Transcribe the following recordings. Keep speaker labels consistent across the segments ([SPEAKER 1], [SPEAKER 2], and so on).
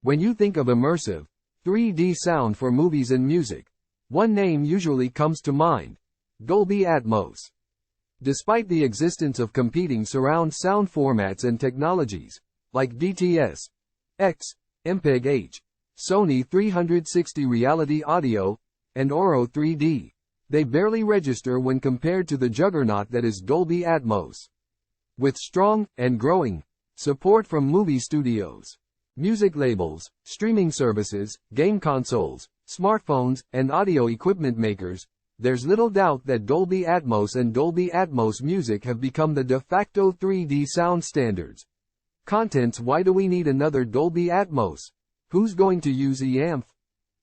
[SPEAKER 1] When you think of immersive, 3D sound for movies and music, one name usually comes to mind: Dolby Atmos. Despite the existence of competing surround sound formats and technologies, like DTS, X, MPEG-H, Sony 360 Reality Audio, and Oro 3D, they barely register when compared to the juggernaut that is Dolby Atmos. With strong, and growing, support from movie studios, music labels, streaming services, game consoles, smartphones, and audio equipment makers, there's little doubt that Dolby Atmos and Dolby Atmos music have become the de facto 3D sound standards. Contents: why do we need another Dolby Atmos? Who's going to use IAMF?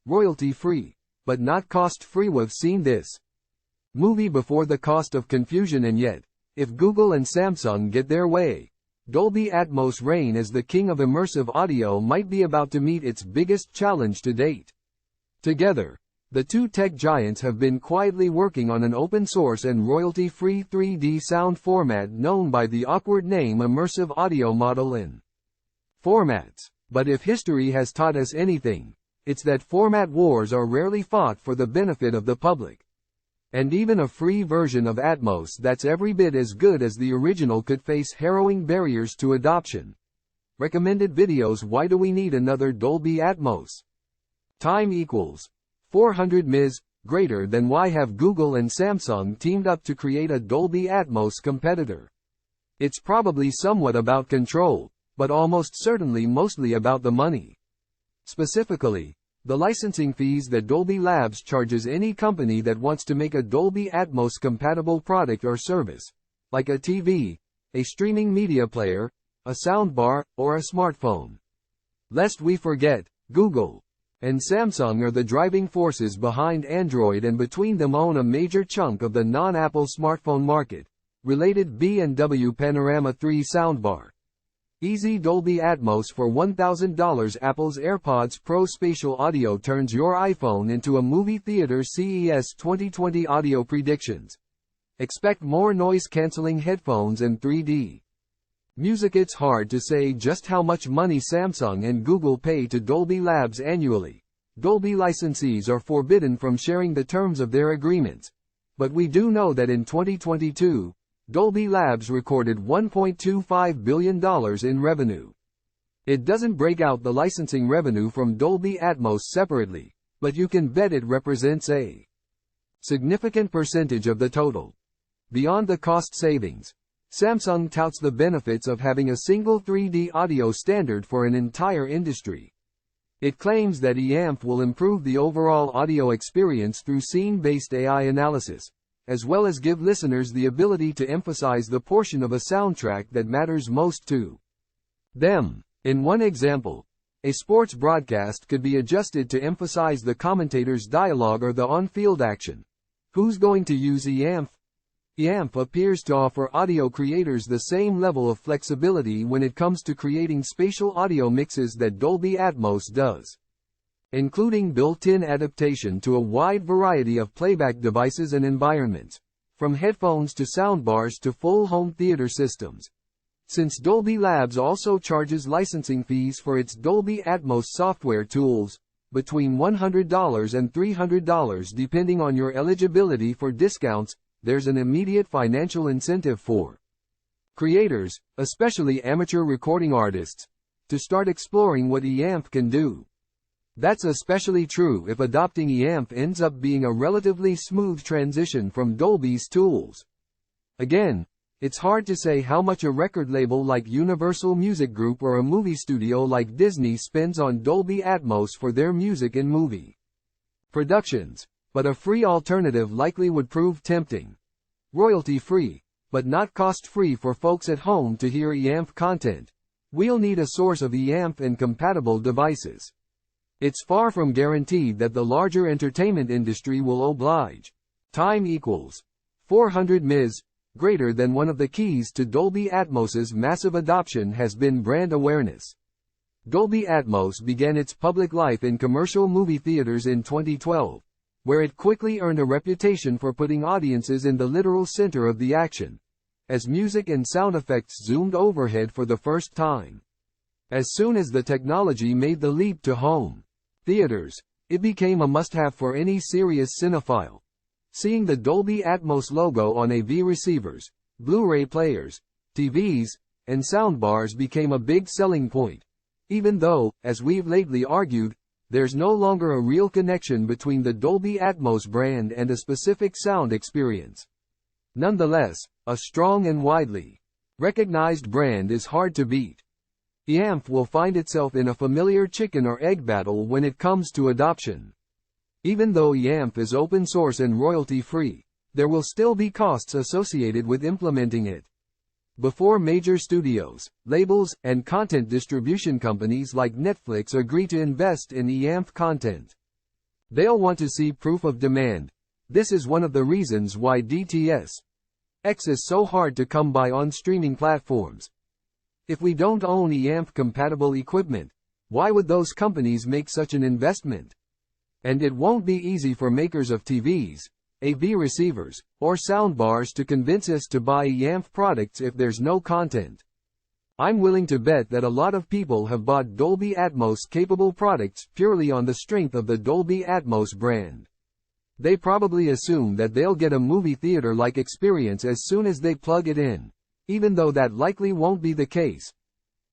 [SPEAKER 1] Royalty-free, but not cost-free. We've seen this movie before: the cost of confusion. And yet, if Google and Samsung get their way, Dolby Atmos' reign as the king of immersive audio might be about to meet its biggest challenge to date. Together, the two tech giants have been quietly working on an open-source and royalty-free 3D sound format known by the awkward name immersive audio model in formats. But if history has taught us anything, it's that format wars are rarely fought for the benefit of the public. And even a free version of Atmos that's every bit as good as the original could face harrowing barriers to adoption. Recommended videos: why do we need another Dolby Atmos? Time equals 400 ms, greater than why have Google and Samsung teamed up to create a Dolby Atmos competitor? It's probably somewhat about control, but almost certainly mostly about the money. Specifically, the licensing fees that Dolby Labs charges any company that wants to make a Dolby Atmos-compatible product or service, like a TV, a streaming media player, a soundbar, or a smartphone. Lest we forget, Google and Samsung are the driving forces behind Android, and between them own a major chunk of the non-Apple smartphone market. Related: B&W Panorama 3 soundbar. Easy Dolby Atmos for $1,000. Apple's AirPods Pro spatial audio turns your iPhone into a movie theater. CES 2020 audio predictions. Expect more noise-canceling headphones and 3D music. It's hard to say just how much money Samsung and Google pay to Dolby Labs annually. Dolby licensees are forbidden from sharing the terms of their agreements. But we do know that in 2022, Dolby Labs recorded $1.25 billion in revenue. It doesn't break out the licensing revenue from Dolby Atmos separately, but you can bet it represents a significant percentage of the total. Beyond the cost savings, Samsung touts the benefits of having a single 3D audio standard for an entire industry. It claims that IAMF will improve the overall audio experience through scene-based AI analysis, as well as give listeners the ability to emphasize the portion of a soundtrack that matters most to them. In one example, a sports broadcast could be adjusted to emphasize the commentator's dialogue or the on-field action. Who's going to use IAMF? IAMF appears to offer audio creators the same level of flexibility when it comes to creating spatial audio mixes that Dolby Atmos does, including built-in adaptation to a wide variety of playback devices and environments, from headphones to soundbars to full home theater systems. Since Dolby Labs also charges licensing fees for its Dolby Atmos software tools, between $100 and $300 depending on your eligibility for discounts, there's an immediate financial incentive for creators, especially amateur recording artists, to start exploring what IAMF can do. That's especially true if adopting IAMF ends up being a relatively smooth transition from Dolby's tools. Again, it's hard to say how much a record label like Universal Music Group or a movie studio like Disney spends on Dolby Atmos for their music and movie productions, but a free alternative likely would prove tempting. Royalty-free, but not cost-free for folks at home to hear IAMF content. We'll need a source of IAMF and compatible devices. It's far from guaranteed that the larger entertainment industry will oblige. Time equals 400 ms, greater than. One of the keys to Dolby Atmos's massive adoption has been brand awareness. Dolby Atmos began its public life in commercial movie theaters in 2012, where it quickly earned a reputation for putting audiences in the literal center of the action, as music and sound effects zoomed overhead for the first time. As soon as the technology made the leap to home theaters, it became a must-have for any serious cinephile. Seeing the Dolby Atmos logo on AV receivers, Blu-ray players, TVs, and soundbars became a big selling point. Even though, as we've lately argued, there's no longer a real connection between the Dolby Atmos brand and a specific sound experience. Nonetheless, a strong and widely recognized brand is hard to beat. IAMF will find itself in a familiar chicken or egg battle when it comes to adoption. Even though IAMF is open source and royalty-free, there will still be costs associated with implementing it. Before major studios, labels, and content distribution companies like Netflix agree to invest in IAMF content, they'll want to see proof of demand. This is one of the reasons why DTS X is so hard to come by on streaming platforms. If we don't own IAMF-compatible equipment, why would those companies make such an investment? And it won't be easy for makers of TVs, AV receivers, or soundbars to convince us to buy IAMF products if there's no content. I'm willing to bet that a lot of people have bought Dolby Atmos-capable products purely on the strength of the Dolby Atmos brand. They probably assume that they'll get a movie theater-like experience as soon as they plug it in, even though that likely won't be the case.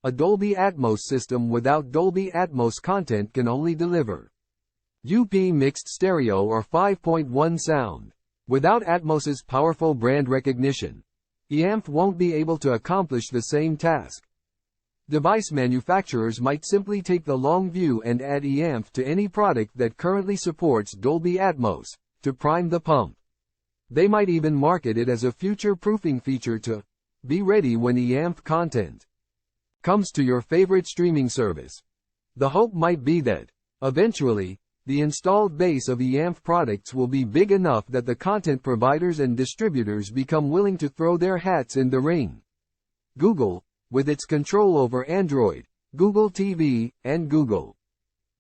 [SPEAKER 1] A Dolby Atmos system without Dolby Atmos content can only deliver UP mixed stereo or 5.1 sound. Without Atmos's powerful brand recognition, IAMF won't be able to accomplish the same task. Device manufacturers might simply take the long view and add IAMF to any product that currently supports Dolby Atmos, to prime the pump. They might even market it as a future-proofing feature to be ready when IAMF content comes to your favorite streaming service. The hope might be that, eventually, the installed base of IAMF products will be big enough that the content providers and distributors become willing to throw their hats in the ring. Google, with its control over Android, Google TV, and Google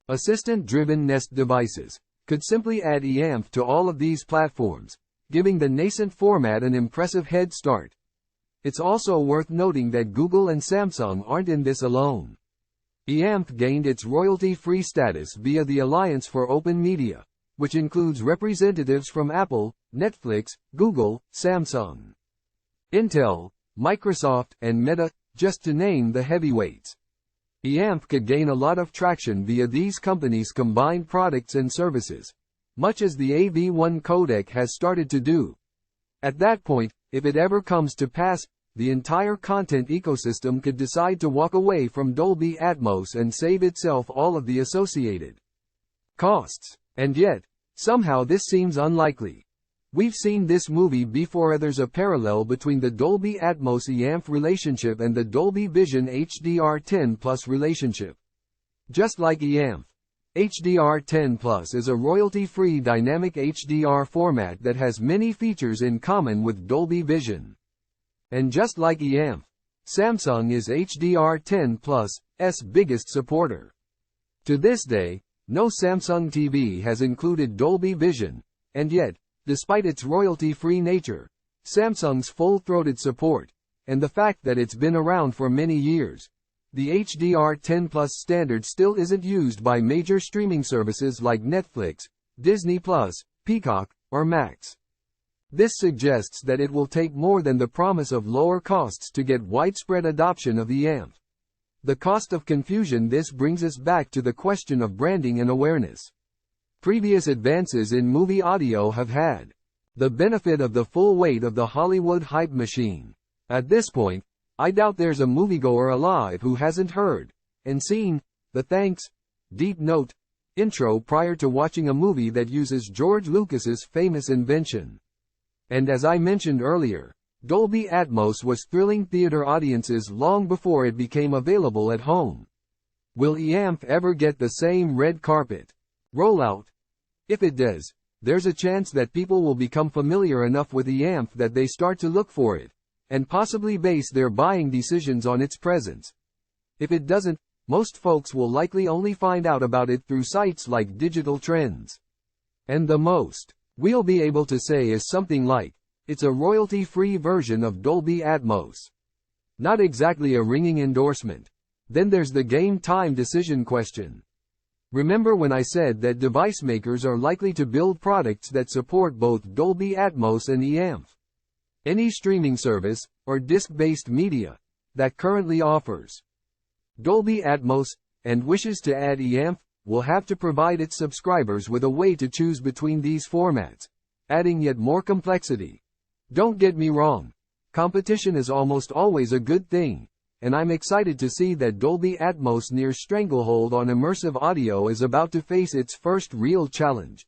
[SPEAKER 1] Assistant-driven Nest devices, could simply add IAMF to all of these platforms, giving the nascent format an impressive head start. It's also worth noting that Google and Samsung aren't in this alone. IAMF gained its royalty-free status via the Alliance for Open Media, which includes representatives from Apple, Netflix, Google, Samsung, Intel, Microsoft, and Meta, just to name the heavyweights. IAMF could gain a lot of traction via these companies' combined products and services, much as the AV1 codec has started to do. At that point, if it ever comes to pass, the entire content ecosystem could decide to walk away from Dolby Atmos and save itself all of the associated costs. And yet, somehow this seems unlikely. We've seen this movie before. There's a parallel between the Dolby Atmos IAMF relationship and the Dolby Vision HDR10 Plus relationship. Just like IAMF, HDR10 Plus is a royalty-free dynamic HDR format that has many features in common with Dolby Vision. And just like IAMF, Samsung is HDR10 Plus's biggest supporter. To this day, no Samsung TV has included Dolby Vision, and yet, despite its royalty-free nature, Samsung's full-throated support, and the fact that it's been around for many years, the HDR10 Plus standard still isn't used by major streaming services like Netflix, Disney+, Peacock, or Max. This suggests that it will take more than the promise of lower costs to get widespread adoption of IAMF. The cost of confusion. This brings us back to the question of branding and awareness. Previous advances in movie audio have had the benefit of the full weight of the Hollywood hype machine. At this point, I doubt there's a moviegoer alive who hasn't heard and seen the thanks, deep note intro prior to watching a movie that uses George Lucas's famous invention. And as I mentioned earlier, Dolby Atmos was thrilling theater audiences long before it became available at home. Will IAMF ever get the same red carpet rollout? If it does, there's a chance that people will become familiar enough with IAMF that they start to look for it, and possibly base their buying decisions on its presence. If it doesn't, most folks will likely only find out about it through sites like Digital Trends. And the most we'll be able to say is something like, it's a royalty-free version of Dolby Atmos. Not exactly a ringing endorsement. Then there's the game time decision question. Remember when I said that device makers are likely to build products that support both Dolby Atmos and IAMF? Any streaming service, or disc-based media, that currently offers Dolby Atmos, and wishes to add IAMF, will have to provide its subscribers with a way to choose between these formats, adding yet more complexity. Don't get me wrong. Competition is almost always a good thing, and I'm excited to see that Dolby Atmos' near stranglehold on immersive audio is about to face its first real challenge.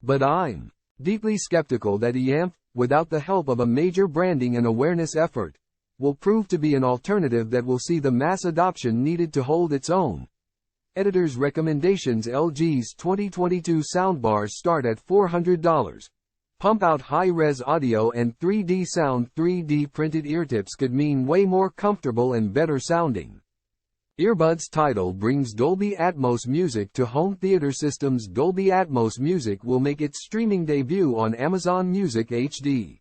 [SPEAKER 1] But I'm deeply skeptical that IAMF, without the help of a major branding and awareness effort, will prove to be an alternative that will see the mass adoption needed to hold its own. Editor's recommendations: LG's 2022 soundbars start at $400. Pump out high-res audio and 3D sound. 3D printed eartips could mean way more comfortable and better sounding. Earbuds title brings Dolby Atmos music to home theater systems. Dolby Atmos music will make its streaming debut on Amazon Music HD.